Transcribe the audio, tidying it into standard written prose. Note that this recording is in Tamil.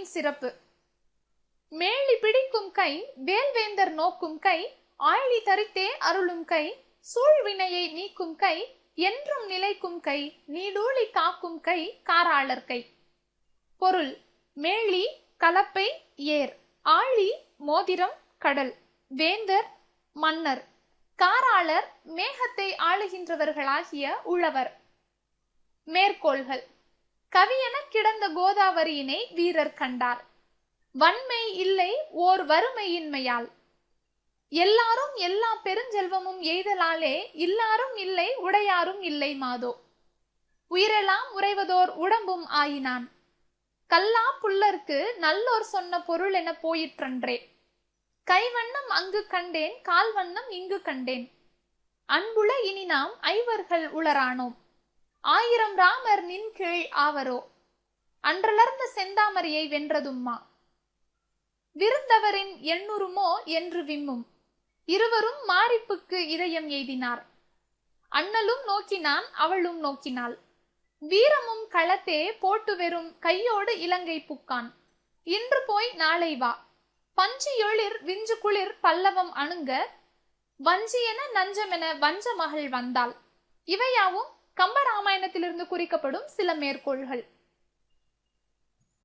குறளின் சிறப்பு. மேலி பிடிக்கும் கை, வேல்வேந்தர் நோக்கும் கை, ஆழி தரித்தே அருளும் கை, சூழ்வினையை நீக்கும் கை, என்றும் நிலைக்கும் கை, நீடூழி காக்கும் கை, காராளர் கை. பொருள்: மேலி கலப்பை, ஏர்; ஆழி மோதிரம், கடல்; வேந்தர் மன்னர்; காராளர் மேகத்தை ஆளுகின்றவர்களாகிய உழவர். மேற்கோள்கள்: கவியென கிடந்த கோதாவரியினை வீரர் கண்டார். வன்மை இல்லை ஓர் வறுமையின்மையால். எல்லாரும் எல்லா பெருஞ்செல்வமும் எய்தலாலே இல்லாரும் இல்லை உடையாரும் இல்லை மாதோ. உயிரெல்லாம் உறைவதோர் உடம்பும் ஆயினான். கல்லா புல்லர்க்கு நல்லோர் சொன்ன பொருள் என போயிற்றன்றே. கைவண்ணம் அங்கு கண்டேன், கால்வண்ணம் இங்கு கண்டேன். அன்புள இனி நாம் ஐவர்கள் உளரானோம். ஆயிரம் ராமர் நின் கீழ் ஆவரோ. அன்றலர்ந்த செந்தாமரையை வென்றதும்மா. விருந்தவரின் எண்ணுருமோ என்று விம்மும். இருவரும் மாரிப்புக்கு இதயம் எய்தினார். அண்ணலும் நோக்கினான், அவளும் நோக்கினாள். வீரமும் களத்தே போட்டு வெறும் கையோடு இலங்கை புக்கான். இன்று போய் நாளை வா. பஞ்சு எழிர் விஞ்சு குளிர் பல்லவம் அணுங்க. வஞ்சியென நஞ்சமென வஞ்ச மகள் வந்தாள். இவையாவும் கம்பராமாயணத்திலிருந்து குறிக்கப்படும் சில மேற்கோள்கள்.